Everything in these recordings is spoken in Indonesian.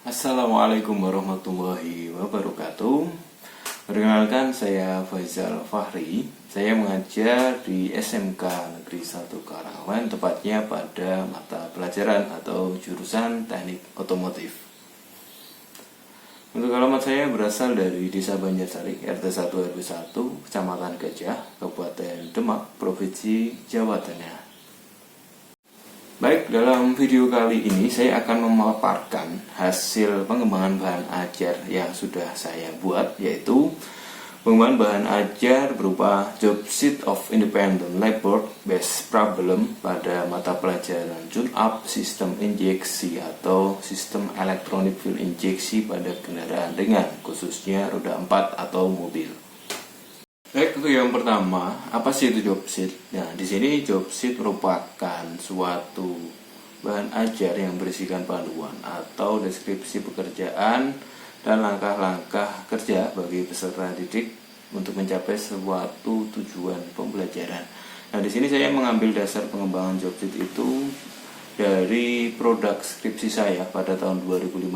Assalamualaikum warahmatullahi wabarakatuh. Perkenalkan, saya Faizal Fahri. Saya mengajar di SMK Negeri 1 Karangawan, tepatnya pada mata pelajaran atau jurusan Teknik Otomotif. Untuk alamat saya berasal dari Desa Banjarsari, RT 1 RW 1, Kecamatan Gajah, Kabupaten Demak, Provinsi Jawa Tengah. Baik, dalam video kali ini saya akan memaparkan hasil pengembangan bahan ajar yang sudah saya buat, yaitu pengembangan bahan ajar berupa Job Sheet of Independent Labor Based Problem pada mata pelajaran Tune-up Sistem Injeksi atau Sistem Elektronik Fuel Injeksi pada kendaraan ringan, khususnya roda 4 atau mobil. Baik, untuk yang pertama, apa sih itu job sheet? Nah, di sini job sheet merupakan suatu bahan ajar yang berisikan panduan atau deskripsi pekerjaan dan langkah-langkah kerja bagi peserta didik untuk mencapai suatu tujuan pembelajaran. Nah, di sini saya mengambil dasar pengembangan job sheet itu dari produk skripsi saya pada tahun 2015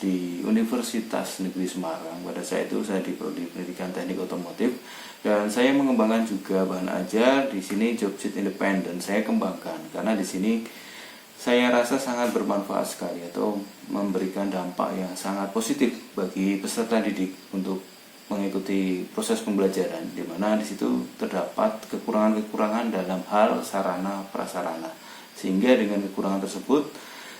di Universitas Negeri Semarang. Pada saat itu saya di Prodi Pendidikan Teknik Otomotif dan saya mengembangkan juga bahan ajar. Di sini job sheet independen saya kembangkan karena di sini saya rasa sangat bermanfaat sekali atau memberikan dampak yang sangat positif bagi peserta didik untuk mengikuti proses pembelajaran, di mana di situ terdapat kekurangan-kekurangan dalam hal sarana prasarana. Sehingga dengan kekurangan tersebut,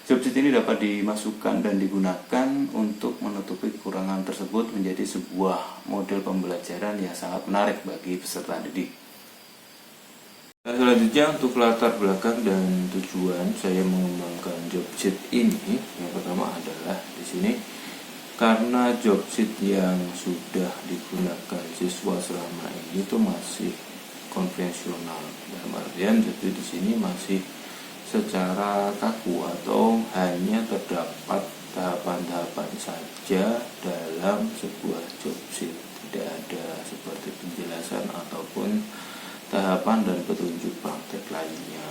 job sheet ini dapat dimasukkan dan digunakan untuk menutupi kekurangan tersebut menjadi sebuah model pembelajaran yang sangat menarik bagi peserta didik. Dan selanjutnya, untuk latar belakang dan tujuan saya mengembangkan job sheet ini, yang pertama adalah di sini karena job sheet yang sudah digunakan siswa selama ini itu masih konvensional, dalam artian jadi di sini masih secara kaku atau hanya terdapat tahapan-tahapan saja dalam sebuah job sheet, tidak ada seperti penjelasan ataupun tahapan dan petunjuk praktek lainnya.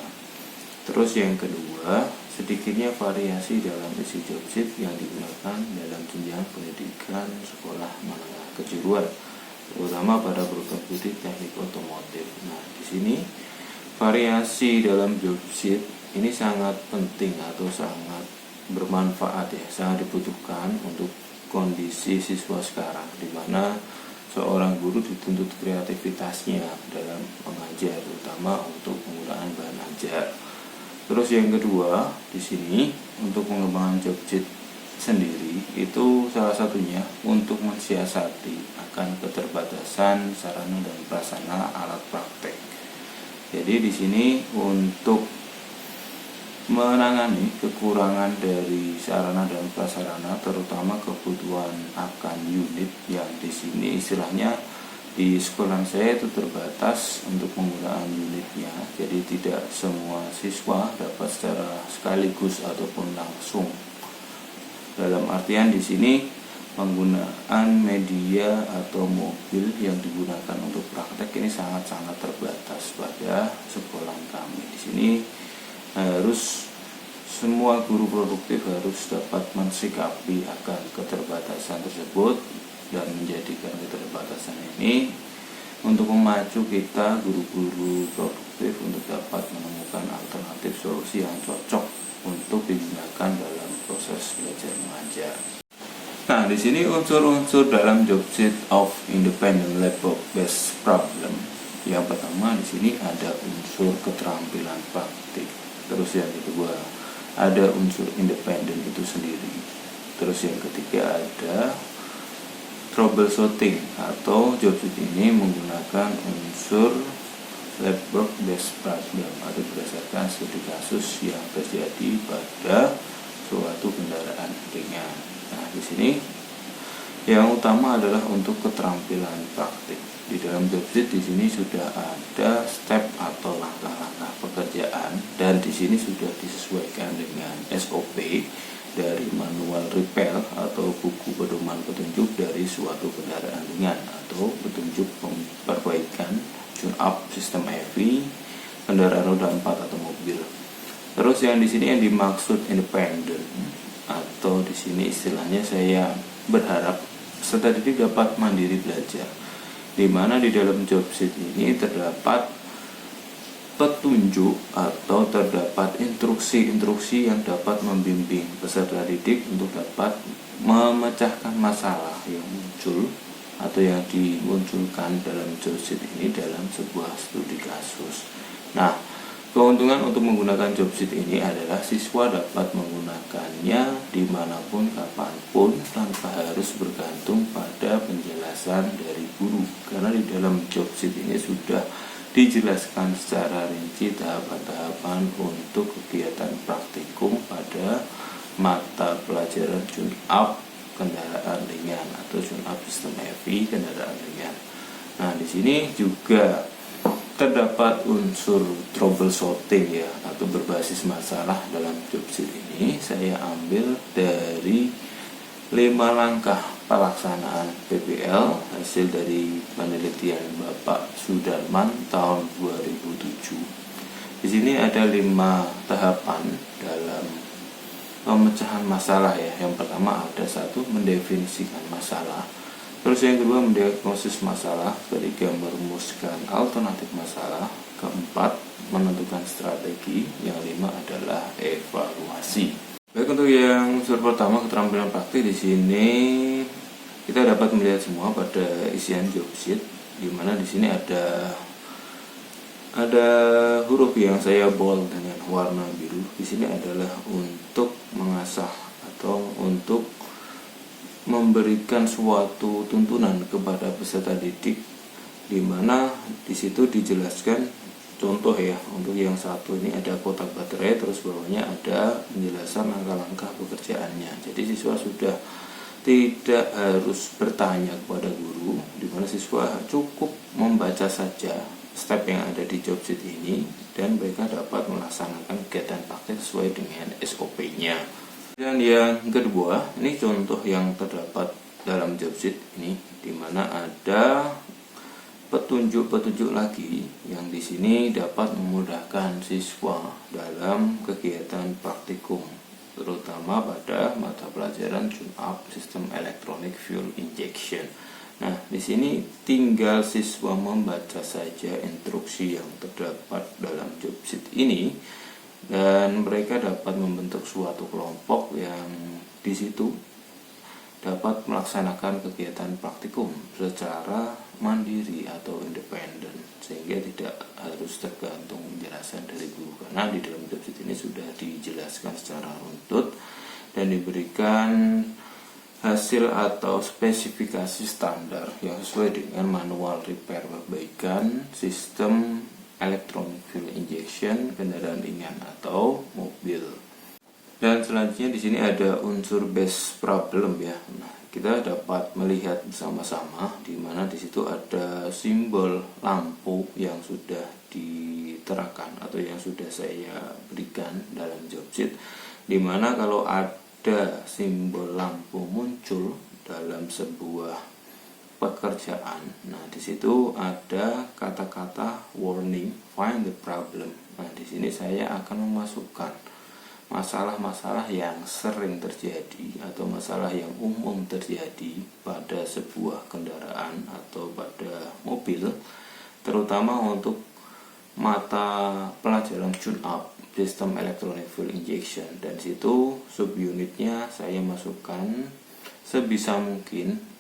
Terus yang kedua, sedikitnya variasi dalam isi job sheet yang digunakan dalam jenjang pendidikan sekolah menengah kejuruan, terutama pada program studi teknik otomotif. Nah, di sini variasi dalam job sheet ini sangat penting atau sangat bermanfaat ya, sangat dibutuhkan untuk kondisi siswa sekarang, di mana seorang guru dituntut kreativitasnya dalam mengajar, terutama untuk penggunaan bahan ajar. Terus yang kedua, di sini untuk pengembangan job sheet sendiri itu salah satunya untuk mensiasati akan keterbatasan sarana dan prasarana alat praktek. Jadi di sini untuk menangani kekurangan dari sarana dan prasarana, terutama kebutuhan akan unit yang di sini istilahnya di sekolah saya itu terbatas untuk penggunaan unitnya. Jadi tidak semua siswa dapat secara sekaligus ataupun langsung. Dalam artian di sini penggunaan media atau mobil yang digunakan untuk praktek ini sangat-sangat terbatas pada sekolah kami. Di sini harus semua guru produktif harus dapat mensikapi akan keterbatasan tersebut dan menjadikan keterbatasan ini untuk memacu kita guru-guru produktif untuk dapat menemukan alternatif solusi yang cocok untuk digunakan dalam proses belajar mengajar. Nah, di sini unsur-unsur dalam job sheet of independent labor based problem. Yang pertama di sini ada unsur keterampilan praktik. Terus yang kedua ada unsur independen itu sendiri. Terus yang ketiga ada troubleshooting atau job sheet ini menggunakan unsur labor based problem atau berdasarkan studi kasus yang terjadi pada suatu kendaraan ringan. Nah, di sini yang utama adalah untuk keterampilan praktik. Di dalam job sheet di sini sudah ada step atau langkah-langkah pekerjaan dan di sini sudah disesuaikan dengan SOP dari manual repair atau buku pedoman petunjuk dari suatu kendaraan ringan atau petunjuk perbaikan tune-up sistem EV kendaraan roda 4 atau mobil. Terus yang di sini yang dimaksud independen atau atau di sini istilahnya saya berharap peserta didik dapat mandiri belajar, di mana di dalam job sheet ini terdapat petunjuk atau terdapat instruksi-instruksi yang dapat membimbing peserta didik untuk dapat memecahkan masalah yang muncul atau yang dimunculkan dalam job sheet ini dalam sebuah studi kasus. Nah, keuntungan untuk menggunakan job sheet ini adalah siswa dapat menggunakannya dimanapun, kapanpun, tanpa harus bergantung pada penjelasan dari guru. Karena di dalam job sheet ini sudah dijelaskan secara rinci tahapan-tahapan untuk kegiatan praktikum pada mata pelajaran tune-up kendaraan ringan atau tune-up sistem EV kendaraan ringan. Nah, di sini juga terdapat unsur troubleshooting ya, atau berbasis masalah dalam job sheet ini. Saya ambil dari 5 langkah pelaksanaan PPL hasil dari penelitian Bapak Sudarman tahun 2007. Di sini ada 5 tahapan dalam pemecahan masalah ya. Yang pertama ada 1, mendefinisikan masalah. Terus yang kedua, mendiagnosis masalah. Ketiga, merumuskan alternatif masalah. Keempat, menentukan strategi. Yang 5 adalah evaluasi. Baik, untuk yang unsur pertama, keterampilan praktik, di sini kita dapat melihat semua pada isian job sheet, di mana di sini ada huruf yang saya bold dengan warna biru. Di sini adalah untuk mengasah atau untuk memberikan suatu tuntunan kepada peserta didik, di mana di situ dijelaskan contoh ya. Untuk yang 1 ini ada kotak baterai, terus bawahnya ada penjelasan langkah-langkah pekerjaannya. Jadi siswa sudah tidak harus bertanya kepada guru, di mana siswa cukup membaca saja step yang ada di job sheet ini dan mereka dapat melaksanakan kegiatan praktik sesuai dengan SOP-nya. Dan yang kedua, ini contoh yang terdapat dalam job sheet ini, di mana ada petunjuk-petunjuk lagi yang di sini dapat memudahkan siswa dalam kegiatan praktikum, terutama pada mata pelajaran tune-up sistem electronic fuel injection. Nah, di sini tinggal siswa membaca saja instruksi yang terdapat dalam job sheet ini, dan mereka dapat membentuk suatu kelompok yang di situ dapat melaksanakan kegiatan praktikum secara mandiri atau independen, sehingga tidak harus tergantung penjelasan dari guru. Karena di dalam job sheet ini sudah dijelaskan secara runtut dan diberikan hasil atau spesifikasi standar yang sesuai dengan manual repair perbaikan sistem electronic fuel injection kendaraan ringan atau mobil. Dan selanjutnya di sini ada unsur base problem ya. Nah, kita dapat melihat bersama-sama di mana di situ ada simbol lampu yang sudah diterakan atau yang sudah saya berikan dalam job sheet, di mana kalau ada simbol lampu muncul dalam sebuah pekerjaan, nah di situ ada kata-kata warning, find the problem. Nah, di sini saya akan memasukkan masalah-masalah yang sering terjadi atau masalah yang umum terjadi pada sebuah kendaraan atau pada mobil, terutama untuk mata pelajaran tune-up sistem electronic fuel injection. Dan situ subunitnya saya masukkan sebisa mungkin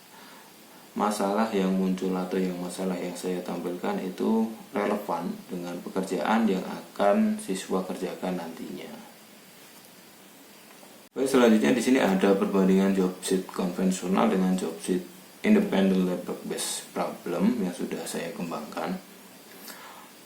masalah yang muncul atau yang masalah yang saya tampilkan itu relevan dengan pekerjaan yang akan siswa kerjakan nantinya. Baik, selanjutnya di sini ada perbandingan job sheet konvensional dengan job sheet independent labor based problem yang sudah saya kembangkan.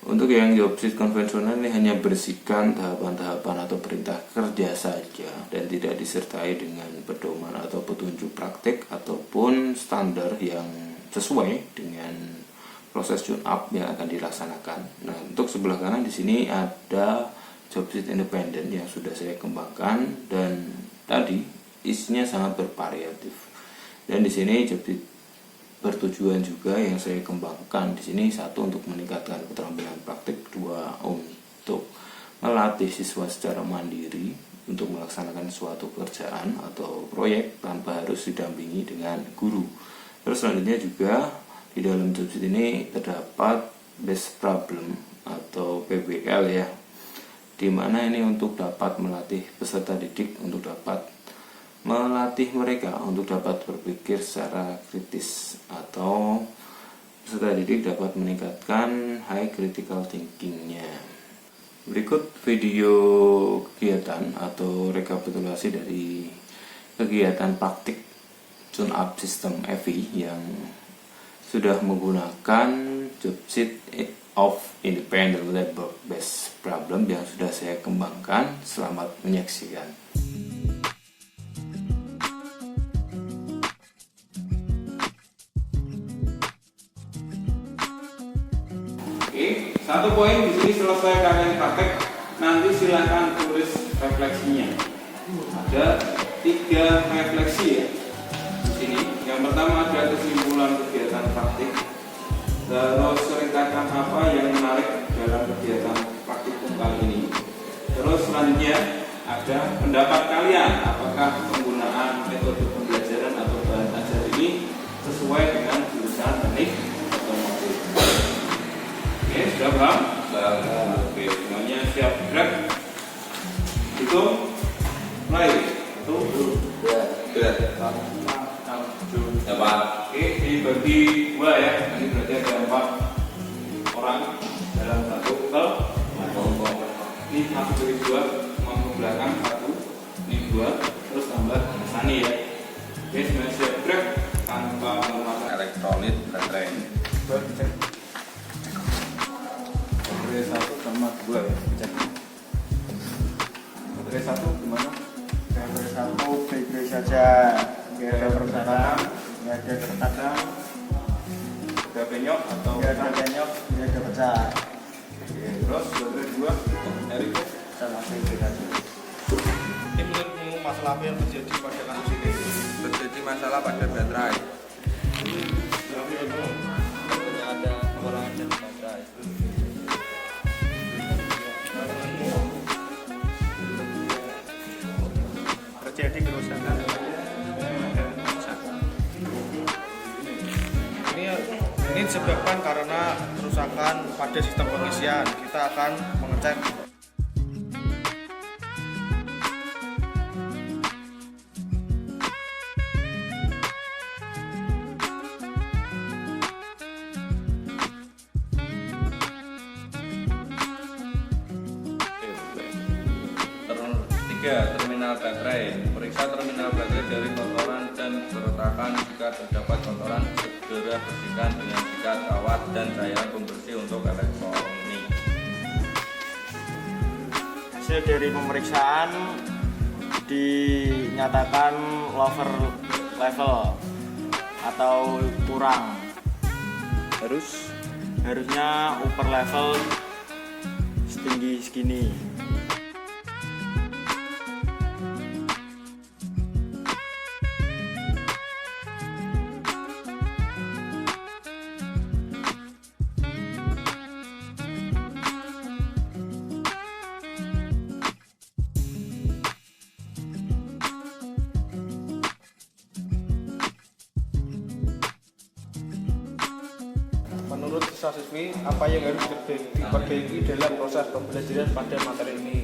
Untuk yang job sheet konvensional ini hanya berisikan tahapan-tahapan atau perintah kerja saja dan tidak disertai dengan pedoman atau petunjuk praktik ataupun standar yang sesuai dengan proses tune-up yang akan dilaksanakan. Nah, untuk sebelah kanan di sini ada job sheet independen yang sudah saya kembangkan dan tadi isinya sangat bervariatif. Dan di sini job sheet bertujuan juga yang saya kembangkan di sini, 1 untuk meningkatkan keterampilan praktik, 2 untuk melatih siswa secara mandiri, untuk melaksanakan suatu pekerjaan atau proyek tanpa harus didampingi dengan guru. Terus selanjutnya juga di dalam jobsit ini terdapat base problem atau PBL ya, dimana ini untuk dapat melatih peserta didik untuk dapat melatih mereka untuk dapat berpikir secara kritis, atau peserta didik dapat meningkatkan high critical thinkingnya. Berikut video kegiatan atau rekapitulasi dari kegiatan praktik tune up sistem EVI yang sudah menggunakan jobsit of independent labor based problem yang sudah saya kembangkan. Selamat menyaksikan. Oke, satu poin di sini selesai kalian praktek. Nanti silakan tulis refleksinya. Ada 3 refleksi ya di sini. Yang pertama ada kesimpulan kegiatan praktik. Terus ceritakan apa yang menarik dalam kegiatan praktikum kali ini. Terus selanjutnya ada pendapat kalian, apakah penggunaan metode pembelajaran atau bahan ajar ini sesuai dengan jurusan teknik otomotif. Oke, sudah paham? Oke, semuanya siap gerak. Hitung, mulai. Satu, dua, dapat. Oke, dibagi 2 ya. Ini berarti ada 4 orang dalam satu kelompok. Ini masuk dari 2, mau ke belakang 1, ini 2, terus tambah sani ya. Oke, semuanya siap gerak tanpa menggunakan elektrolit baterai. Cek. Baterai 1 sama 2 ya. Cek. Baterai 1 gimana? Baterai 1 baik-baik saja. Nggak ada perbedaan, nggak ada terkadang, Ada penyok atau nggak ada penyok, nggak ada pecah. Oke, terus baterai 2 dari Sama baik-baik saja. Ini menurutmu masalah apa yang terjadi pada kasus ini? Terjadi masalah pada baterai. Ada kekurangan dari baterai. Terjadi kerusakan. Ini disebabkan karena kerusakan pada sistem pengisian. Kita akan mengecek. Terminal baterai. Periksa terminal baterai dari kotoran dan keretakan. Jika terdapat kotoran, segera bersihkan dengan sikat, kawat, dan cairan pembersih untuk elektronik. Hasil dari pemeriksaan dinyatakan lower level atau kurang. Harusnya upper level setinggi segini. Menurut siswa-siswi, apa yang harus diperbaiki dalam proses pembelajaran pada materi ini?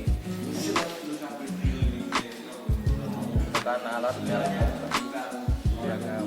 Tekan alat yang beragam.